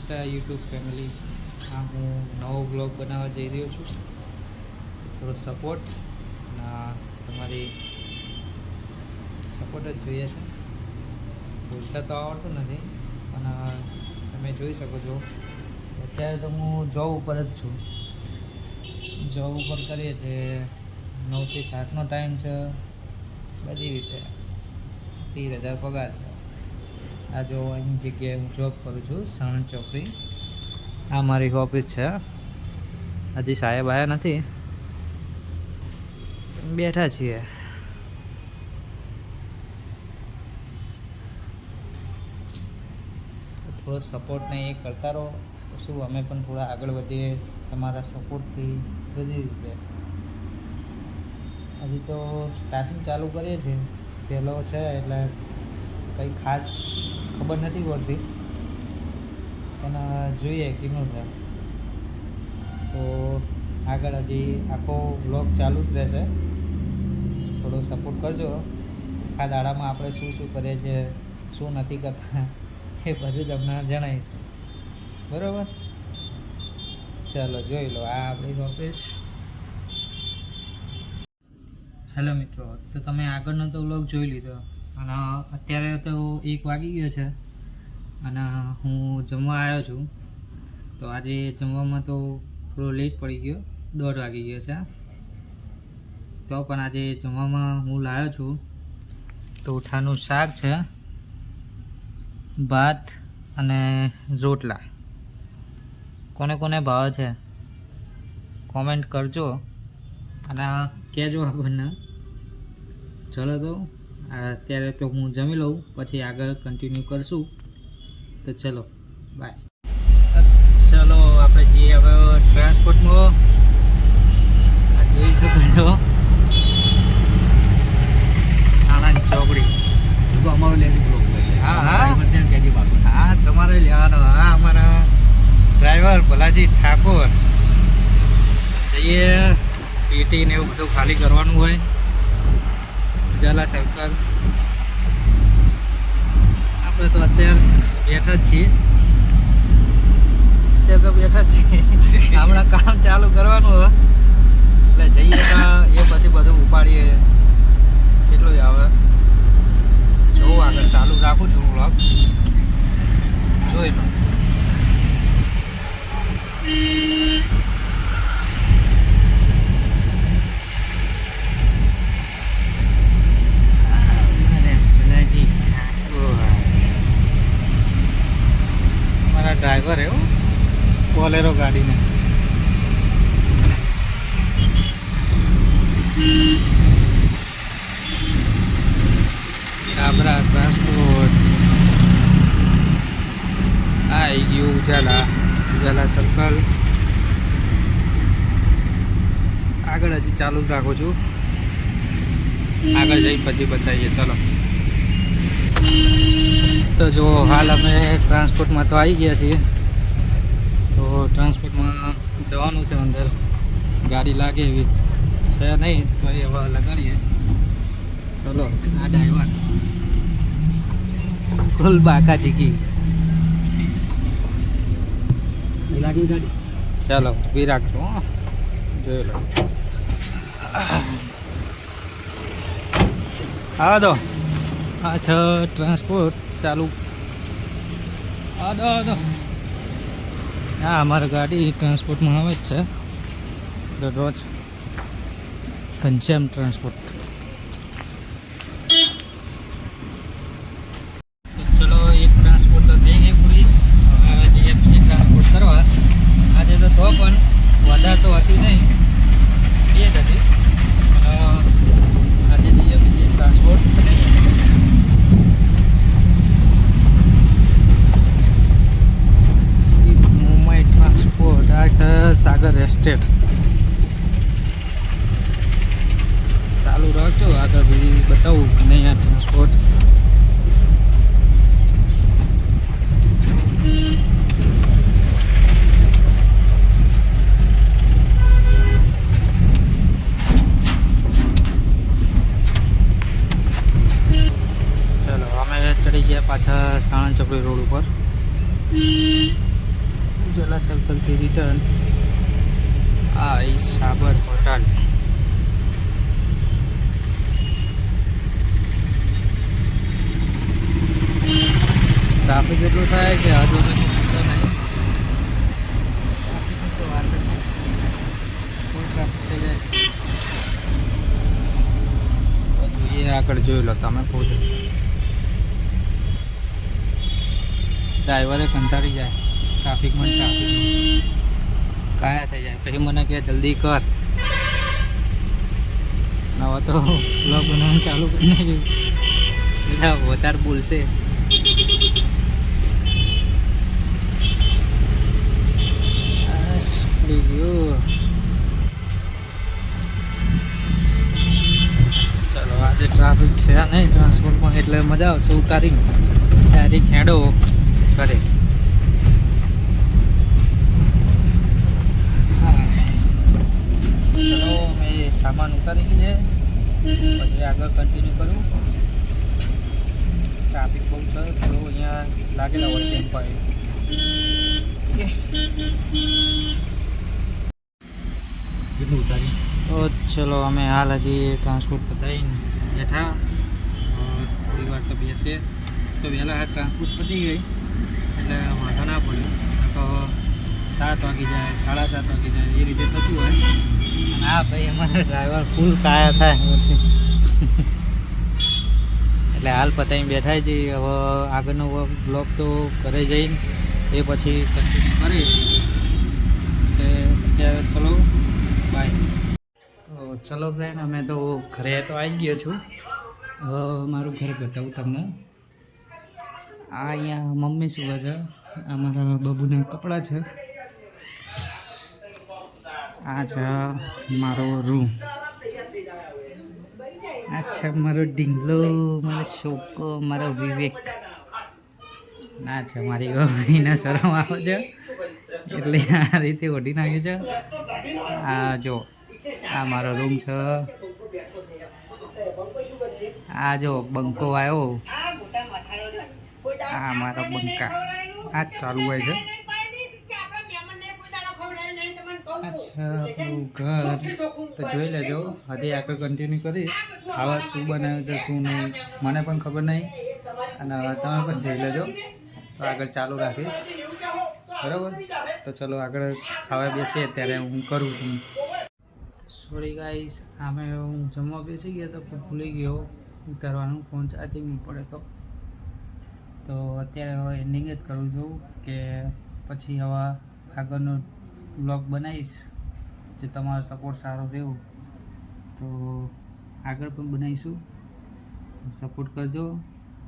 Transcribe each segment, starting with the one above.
Insta YouTube family. આ હું નવો બ્લોગ બનાવવા જઈ રહ્યો છું. થોડો સપોર્ટ અને તમારી સપોર્ટ જ જોઈએ છે. બોલતા તો આવડતું નથી પણ તમે જોઈ શકો છો અત્યારે તો હું જોબ ઉપર જ છું. જોબ ઉપર કરીએ છીએ 9 થી 7નો ટાઈમ છે. બધી રીતે 30,000 પગાર છે. આ જો એની જગ્યાએ હું જોબ કરું છું સાણંદ ચોકડી. આ મારી ઓફિસ છે. હજી સાહેબ આવ્યા નથી, બેઠા છીએ. થોડો સપોર્ટને એ કરતા રહો તો શું અમે પણ થોડા આગળ વધીએ તમારા સપોર્ટથી બધી રીતે. હજી તો સ્ટાર્ટિંગ ચાલુ કરીએ છીએ, પહેલો છે એટલે કંઈ ખાસ ખબર નથી પડતી પણ જોઈએ કેનું છે. તો આગળ હજી આખો બ્લોગ ચાલુ જ રહેશે. થોડો સપોર્ટ કરજો. આખા દાડામાં આપણે શું શું કરીએ છીએ, શું નથી કરતા એ બધું તમને જણાવીશ. બરાબર? ચાલો જોઈ લો, આ આપણી ઓફિસ. હેલો મિત્રો, તો તમે આગળનો તો વ્લોગ જોઈ લીધો અને અત્યારે તો 1 વાગી ગયો છે અને હું જમવા આવ્યો છું. તો આજે જમવામાં તો થોડો લેટ પડી ગયો, 1:30 વાગી ગયો છે. તો પણ આજે જમવામાં હું લાવ્યો છું ટોઠાનું શાક છે, ભાત અને રોટલા. કોને કોને ભાવે છે કોમેન્ટ કરજો અને કહેજો આપણને. ચલો તો અત્યારે તો હું જમી લઉં, પછી આગળ કન્ટિન્યુ કરશું. તો ચલો બાય. ચલો આપણે જઈએ હવે ટ્રાન્સપોર્ટમાં. આ જોઈ શકો છો સાણંદ ચોકડી. અમારો લેજી બ્લોક હા હા કેજી પાછું. હા તમારે લેવાનો. હા અમારા ડ્રાઈવર ભલાજી ઠાકોર. જઈએ પેટી ને એવું બધું ખાલી કરવાનું હોય. ઉજાલા સર્કલ. આપણે તો અત્યારે બેઠા જ છીએ. હમણાં કામ ચાલુ કરવાનું હોય એટલે જઈએ તો એ પછી બધું ઉપાડીએ. જેટલું જ આવે જોઉં આગળ ચાલુ રાખું છું વ્લોગ. જોઈ લો. મારા ડ્રાઈવર એવું બોલેરો ગાડીને. આપણા ટ્રાન્સપોર્ટ આવી ગયું. ઉજાલા સર્કલ. આગળ હજી ચાલુ જ રાખું છું. આગળ જઈ પછી બતાવીએ. ચલો તો જો હાલ અમે ટ્રાન્સપોર્ટમાં તો આવી ગયા છીએ. તો ટ્રાન્સપોર્ટમાં જવાનું છે અંદર. ગાડી લાગે એવી છે નહીં તો એ હવે લગાડીએ. ચલો આ ડ્રાઈવર ફૂલ બાકા ચીકી. લાગી ગાડી. ચાલો ઊભી રાખજો. જોઈ લો. હા દો. આ છે ટ્રાન્સપોર્ટ ચાલુ. હા દો. હા અમારી ગાડી ટ્રાન્સપોર્ટમાં આવે જ છે દરરોજ. ઘનશ્યામ ટ્રાન્સપોર્ટ. ચલો એક ટ્રાન્સપોર્ટ તો થઈ ગઈ પૂરી. હવે જઈએ બીજી ટ્રાન્સપોર્ટ કરવા. આજે તો પણ વધારે તો હતી નહીં, એ જ હતી. આજે જઈએ બીજી ટ્રાન્સપોર્ટ. મુંબઈ ટ્રાન્સપોર્ટ. આ છે સાગર એસ્ટેટ. ચાલુ રાખજો, આગળ બીજી બતાવું નહીં આ ટ્રાન્સપોર્ટ. ચલો અમે ચડી ગયા પાછા સાણંદ ચોકડી રોડ ઉપર. ઉજલા સર્કલથી રિટર્ન આ ઈ સાબર હોટલ. ટ્રાફિક એટલું થાય કે હજુ નહીં. ટ્રાફિકની તો વાત જ નહીં. ફૂલ ટ્રાફિક થઈ જાય. તો જોઈએ આગળ જોઈ લો તમે ખુદ. ડ્રાઈવરે કંટાળી જાય ટ્રાફિકમાં કાયા થઈ જાય. પછી મને કહે જલ્દી કર. હવે તો બ્લોગ બનાવવાનું ચાલુ કરી નાખ્યું એટલે વધારે બોલશે. ચલો આજે ટ્રાફિક છે નહીં ટ્રાન્સપોર્ટમાં એટલે મજા આવશે. ઉતારી ડાયરેક્ટ હેડો કરે. ચલો મેં સામાન ઉતારી લીધે પછી આગળ કન્ટિન્યુ કરું. ટ્રાફિક બહુ છે થોડું અહીંયા લાગેલા હોય ટેમ્પો. કેટલું ઉતારી? તો ચલો અમે હાલ હજી ટ્રાન્સપોર્ટ પતાવીને બેઠા. થોડી વાર તો બેસીએ તો વહેલા ટ્રાન્સપોર્ટ પતી ગઈ એટલે વાંધો ના પડ્યો. તો 7 વાગી જાય 7:30 વાગી જાય એ રીતે થતું હોય. અને હા ભાઈ અમારા ડ્રાઈવર ફૂલ કાયા થાય પછી એટલે હાલ પતાવીને બેઠા છીએ. હવે આગળનો બ્લોગ તો ઘરે જઈને એ પછી કન્ટિન્યુ કરીશ. એટલે અત્યારે ચલો બાય. તો ચલો ફ્રેન્ડ અમે તો ઘરે તો આવી ગયો છું. હવે મારું ઘર બતાવું તમને. આ અહીંયા મમ્મી શું છે આ મારા બાબુના કપડાં છે. આ છે મારો રૂમ. આ છે મારો ઢીંગલો મારો શોકો મારો વિવેક. ના છે મારી ગોળીને શરમ આવે છે એટલે આ રીતે ઓઢી નાખ્યું છે. આ જો આ મારો રૂમ છે. આ જો બંકો આવ્યો. આ મારા બંકા આ જ ચાલુ હોય છે. અચ્છા આપણું ઘર તો જોઈ લેજો. હજી આગળ કન્ટિન્યુ કરીશ. ખાવા શું બનાવ્યું છે શું નહીં મને પણ ખબર નહીં અને તમે પણ જોઈ લેજો. તો આગળ ચાલુ રાખીશ બરાબર. તો ચલો આગળ ખાવા બેસીએ ત્યારે હું કરું છું. સોરી ગાઈસ આમે હું જમવા બેસી ગયો તો ભૂલી ગયો ઉતારવાનું. ફોન ચાર્જિંગ પડે તો અત્યારે હવે એન્ડિંગ જ કરું છું કે પછી હવે આગળનો બ્લોગ બનાવીશ. જો તમારો સપોર્ટ સારો રહ્યો તો આગળ પણ બનાવીશું. સપોર્ટ કરજો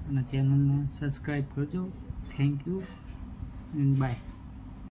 અને ચેનલને સબસ્ક્રાઈબ કરજો. Thank you and by.